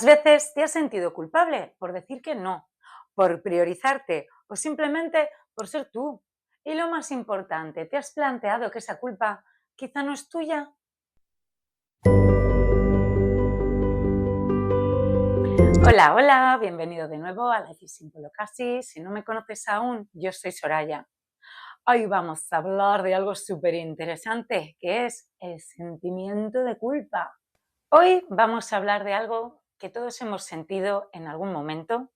veces te has sentido culpable por decir que no, por priorizarte o simplemente por ser tú. Y lo más importante, ¿te has planteado que esa culpa quizá no es tuya? Hola, hola, bienvenido de nuevo a Life is Simple o Casi. Si no me conoces aún, yo soy Soraya. Hoy vamos a hablar de algo súper interesante, que es el sentimiento de culpa. Hoy vamos a hablar de algo que todos hemos sentido en algún momento,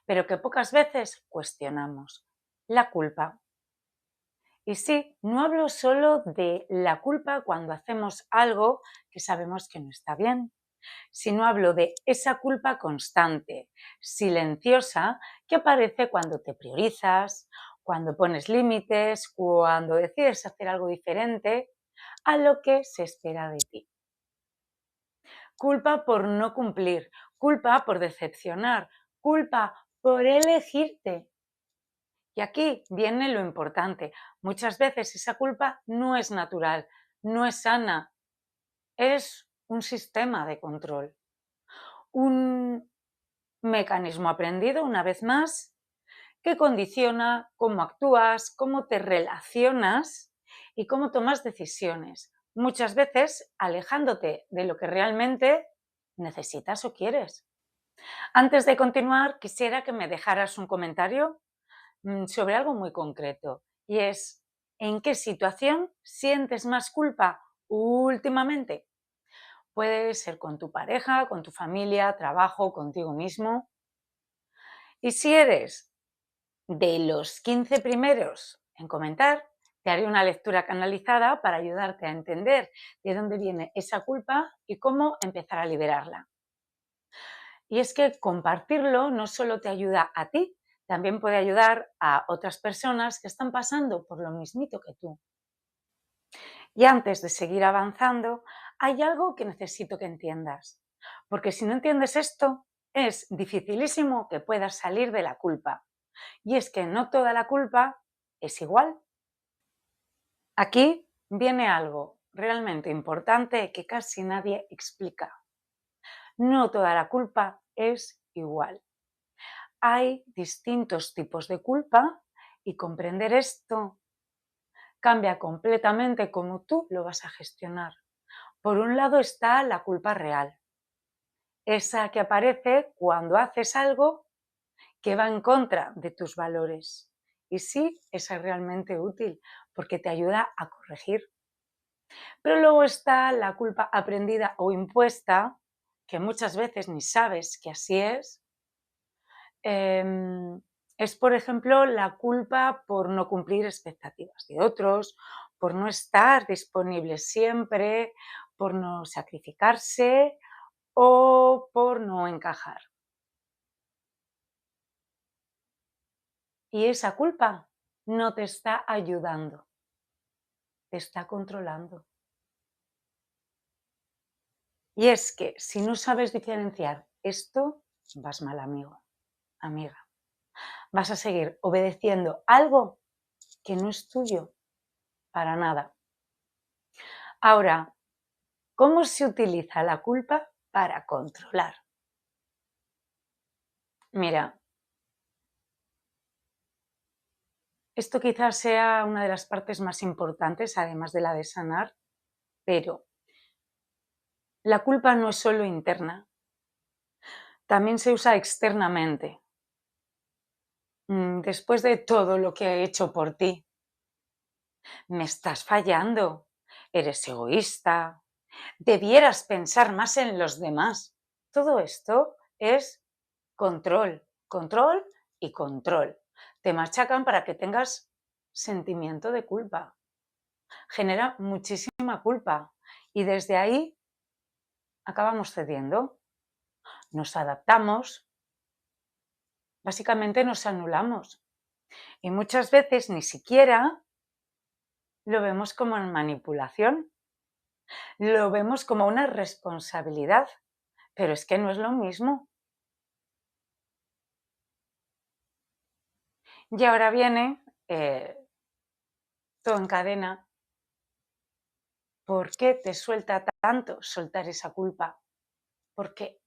pero que pocas veces cuestionamos: la culpa. Y sí, no hablo solo de la culpa cuando hacemos algo que sabemos que no está bien, sino hablo de esa culpa constante, silenciosa, que aparece cuando te priorizas, cuando pones límites, cuando decides hacer algo diferente a lo que se espera de ti. Culpa por no cumplir, culpa por decepcionar, culpa por elegirte. Y aquí viene lo importante. Muchas veces esa culpa no es natural, no es sana, es un sistema de control, un mecanismo aprendido, una vez más, que condiciona cómo actúas, cómo te relacionas y cómo tomas decisiones, muchas veces alejándote de lo que realmente necesitas o quieres. Antes de continuar, quisiera que me dejaras un comentario sobre algo muy concreto, y es: ¿en qué situación sientes más culpa últimamente? Puede ser con tu pareja, con tu familia, trabajo, contigo mismo. Y si eres de los 15 primeros en comentar, te haré una lectura canalizada para ayudarte a entender de dónde viene esa culpa y cómo empezar a liberarla. Y es que compartirlo no solo te ayuda a ti, también puede ayudar a otras personas que están pasando por lo mismito que tú. Y antes de seguir avanzando, hay algo que necesito que entiendas, porque si no entiendes esto, es dificilísimo que puedas salir de la culpa. Y es que no toda la culpa es igual. Aquí viene algo realmente importante que casi nadie explica. No toda la culpa es igual. Hay distintos tipos de culpa y comprender esto cambia completamente cómo tú lo vas a gestionar. Por un lado está la culpa real, esa que aparece cuando haces algo que va en contra de tus valores. Y sí, esa es realmente útil porque te ayuda a corregir. Pero luego está la culpa aprendida o impuesta, que muchas veces ni sabes que así es. Es, por ejemplo, la culpa por no cumplir expectativas de otros, por no estar disponible siempre, por no sacrificarse o por no encajar. Y esa culpa no te está ayudando, te está controlando. Y es que si no sabes diferenciar esto, vas mal, amigo, amiga. Vas a seguir obedeciendo algo que no es tuyo para nada. Ahora, ¿cómo se utiliza la culpa para controlar? Mira, esto quizás sea una de las partes más importantes, además de la de sanar, pero la culpa no es solo interna, también se usa externamente. Después de todo lo que he hecho por ti, me estás fallando, eres egoísta, debieras pensar más en los demás. Todo esto es control, control y control. Te machacan para que tengas sentimiento de culpa. Genera muchísima culpa y desde ahí acabamos cediendo, nos adaptamos, básicamente nos anulamos y muchas veces ni siquiera lo vemos como manipulación, lo vemos como una responsabilidad, pero es que no es lo mismo. Y ahora viene todo en cadena. ¿Por qué te suelta tanto soltar esa culpa? ¿Por qué?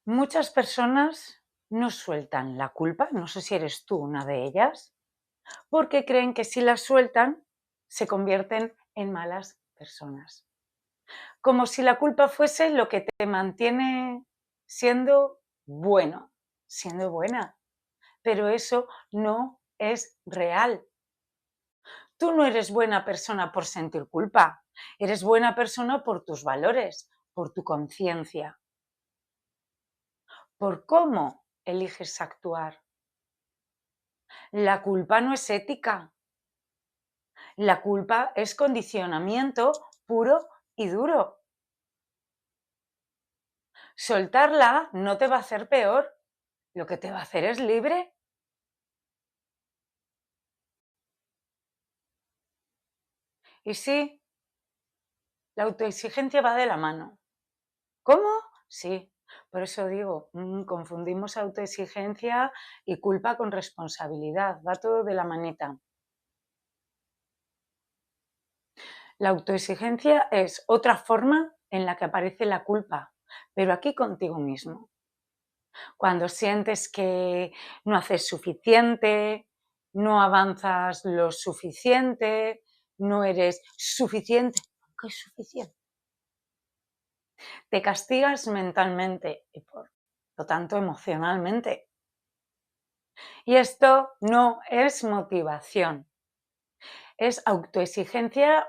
Muchas personas no sueltan la culpa, no sé si eres tú una de ellas, porque creen que si la sueltan se convierten en malas personas. Como si la culpa fuese lo que te mantiene siendo bueno, siendo buena. Pero eso no es real. Tú no eres buena persona por sentir culpa, eres buena persona por tus valores, por tu conciencia, por cómo eliges actuar. La culpa no es ética, la culpa es condicionamiento puro y duro. Soltarla no te va a hacer peor, lo que te va a hacer es libre. Y sí, la autoexigencia va de la mano. ¿Cómo? Sí, por eso digo, confundimos autoexigencia y culpa con responsabilidad, va todo de la manita. La autoexigencia es otra forma en la que aparece la culpa, pero aquí contigo mismo. Cuando sientes que no haces suficiente, no avanzas lo suficiente, no eres suficiente, ¿qué es suficiente? Te castigas mentalmente y por lo tanto emocionalmente. Y esto no es motivación, es autoexigencia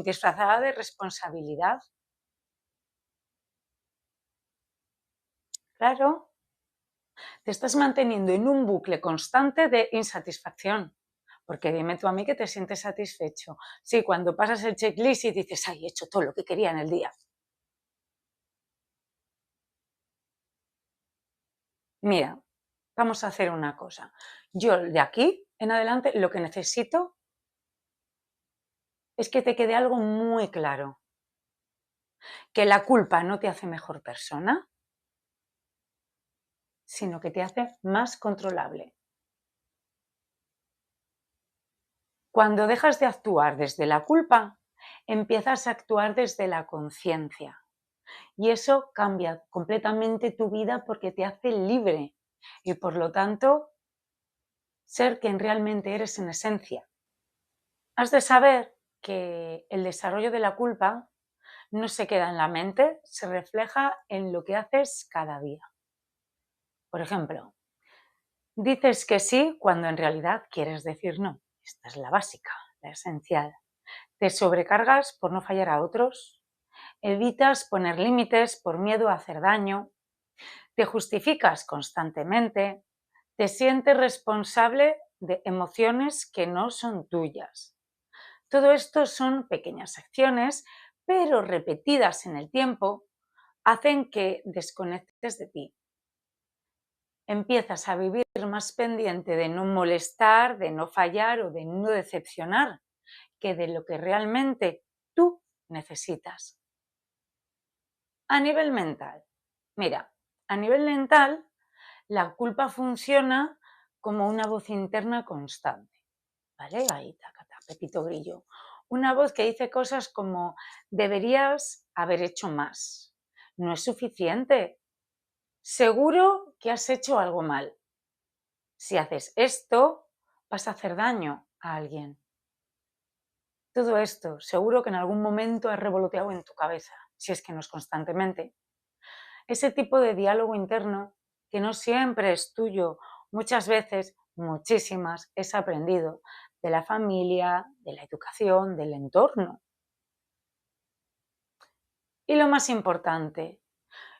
disfrazada de responsabilidad. Claro, te estás manteniendo en un bucle constante de insatisfacción. Porque dime tú a mí que te sientes satisfecho. Sí, cuando pasas el checklist y dices, ay, he hecho todo lo que quería en el día. Mira, vamos a hacer una cosa. Yo de aquí en adelante lo que necesito es que te quede algo muy claro. Que la culpa no te hace mejor persona, sino que te hace más controlable. Cuando dejas de actuar desde la culpa, empiezas a actuar desde la conciencia. Y eso cambia completamente tu vida porque te hace libre y por lo tanto ser quien realmente eres en esencia. Has de saber que el desarrollo de la culpa no se queda en la mente, se refleja en lo que haces cada día. Por ejemplo, dices que sí cuando en realidad quieres decir no. Esta es la básica, la esencial. Te sobrecargas por no fallar a otros, evitas poner límites por miedo a hacer daño, te justificas constantemente, te sientes responsable de emociones que no son tuyas. Todo esto son pequeñas acciones, pero repetidas en el tiempo, hacen que desconectes de ti. Empiezas a vivir más pendiente de no molestar, de no fallar o de no decepcionar, que de lo que realmente tú necesitas. A nivel mental, mira, a nivel mental, la culpa funciona como una voz interna constante, ¿vale? Ahí, taca, Pepito Grillo. Una voz que dice cosas como, deberías haber hecho más, no es suficiente, seguro que has hecho algo mal. Si haces esto, vas a hacer daño a alguien. Todo esto seguro que en algún momento has revoloteado en tu cabeza, si es que no es constantemente. Ese tipo de diálogo interno que no siempre es tuyo, muchas veces, muchísimas, es aprendido de la familia, de la educación, del entorno. Y lo más importante,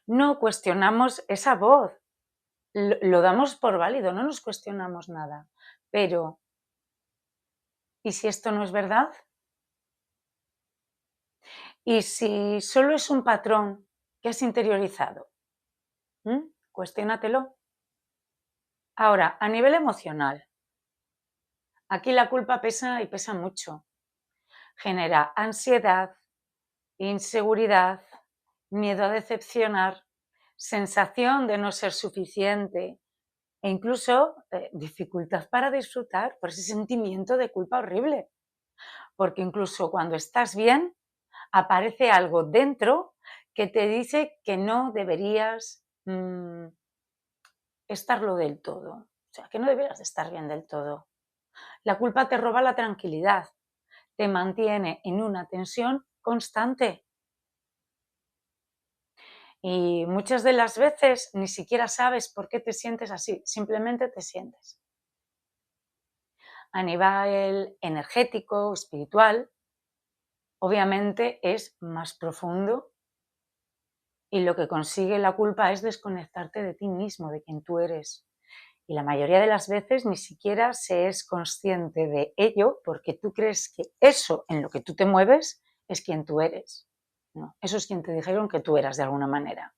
no cuestionamos esa voz, lo damos por válido, no nos cuestionamos nada. Pero, ¿y si esto no es verdad? ¿Y si solo es un patrón que has interiorizado? Cuestiónatelo. Ahora, a nivel emocional, aquí la culpa pesa y pesa mucho. Genera ansiedad, inseguridad, miedo a decepcionar, sensación de no ser suficiente e incluso dificultad para disfrutar por ese sentimiento de culpa horrible. Porque incluso cuando estás bien, aparece algo dentro que te dice que no deberías mm, estarlo del todo. O sea, que no deberías de estar bien del todo. La culpa te roba la tranquilidad, te mantiene en una tensión constante. Y muchas de las veces ni siquiera sabes por qué te sientes así, simplemente te sientes. A nivel energético, espiritual, obviamente es más profundo y lo que consigue la culpa es desconectarte de ti mismo, de quien tú eres. Y la mayoría de las veces ni siquiera se es consciente de ello porque tú crees que eso en lo que tú te mueves es quien tú eres. No, eso es quien te dijeron que tú eras de alguna manera.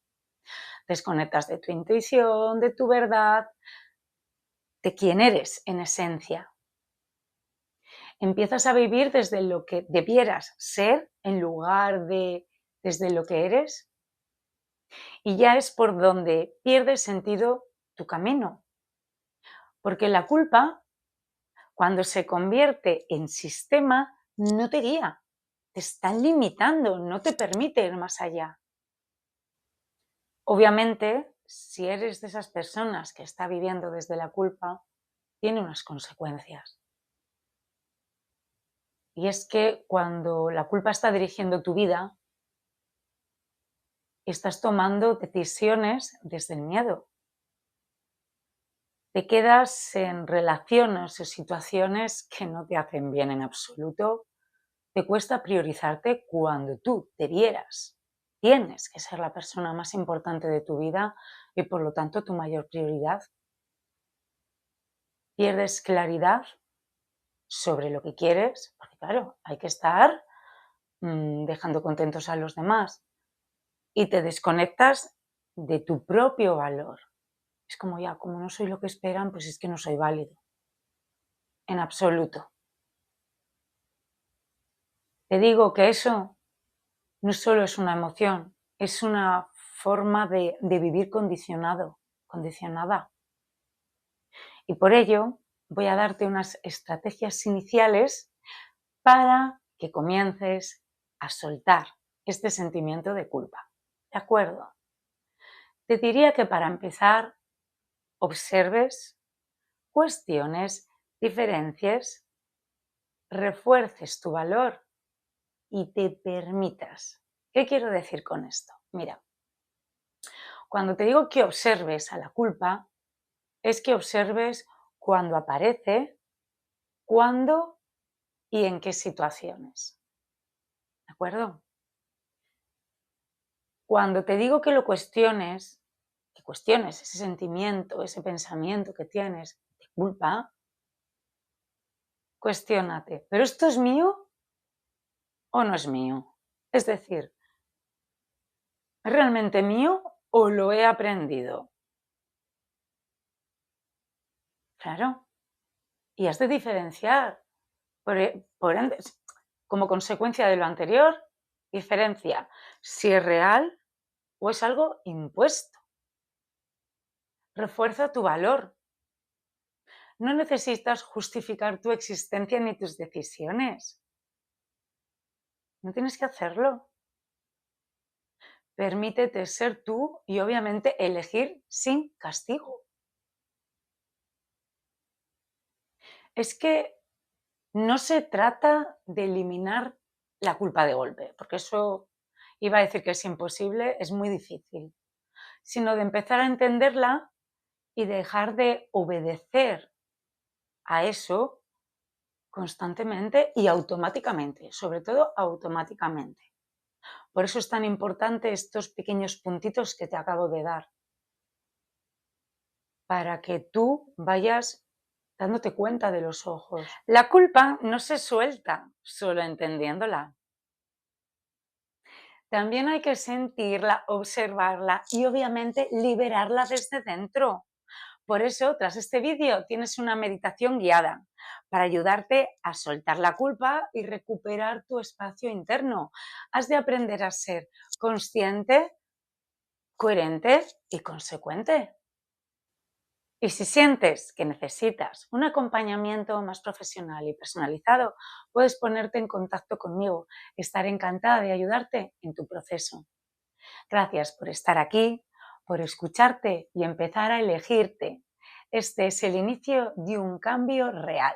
Desconectas de tu intuición, de tu verdad, de quién eres en esencia. Empiezas a vivir desde lo que debieras ser en lugar de desde lo que eres y ya es por donde pierde sentido tu camino. Porque la culpa, cuando se convierte en sistema, no te guía, te está limitando, no te permite ir más allá. Obviamente, si eres de esas personas que está viviendo desde la culpa, tiene unas consecuencias. Y es que cuando la culpa está dirigiendo tu vida, estás tomando decisiones desde el miedo. Te quedas en relaciones o situaciones que no te hacen bien en absoluto. Te cuesta priorizarte cuando tú debieras. Tienes que ser la persona más importante de tu vida y por lo tanto tu mayor prioridad. Pierdes claridad sobre lo que quieres, porque claro, hay que estar dejando contentos a los demás y te desconectas de tu propio valor. Es como ya, como no soy lo que esperan, pues es que no soy válido. En absoluto. Te digo que eso no solo es una emoción, es una forma de vivir condicionado, condicionada. Y por ello voy a darte unas estrategias iniciales para que comiences a soltar este sentimiento de culpa. ¿De acuerdo? Te diría que para empezar observes, cuestiones, diferencies, refuerces tu valor y te permitas. ¿Qué quiero decir con esto? Mira, cuando te digo que observes a la culpa, es que observes cuándo aparece, cuándo y en qué situaciones. ¿De acuerdo? Cuando te digo que lo cuestiones, que cuestiones ese sentimiento, ese pensamiento que tienes de culpa, cuestiónate, ¿pero esto es mío o no es mío? Es decir, ¿es realmente mío o lo he aprendido? Claro, y has de diferenciar. Por ende, como consecuencia de lo anterior, diferencia si es real o es algo impuesto. Refuerza tu valor. No necesitas justificar tu existencia ni tus decisiones. No tienes que hacerlo. Permítete ser tú y obviamente elegir sin castigo. Es que no se trata de eliminar la culpa de golpe, porque eso iba a decir que es imposible, es muy difícil, sino de empezar a entenderla y dejar de obedecer a eso constantemente y automáticamente, sobre todo automáticamente. Por eso es tan importante estos pequeños puntitos que te acabo de dar, para que tú vayas dándote cuenta de los ojos. La culpa no se suelta solo entendiéndola. También hay que sentirla, observarla y obviamente liberarla desde dentro. Por eso, tras este vídeo tienes una meditación guiada para ayudarte a soltar la culpa y recuperar tu espacio interno. Has de aprender a ser consciente, coherente y consecuente. Y si sientes que necesitas un acompañamiento más profesional y personalizado, puedes ponerte en contacto conmigo. Estaré encantada de ayudarte en tu proceso. Gracias por estar aquí, por escucharte y empezar a elegirte. Este es el inicio de un cambio real.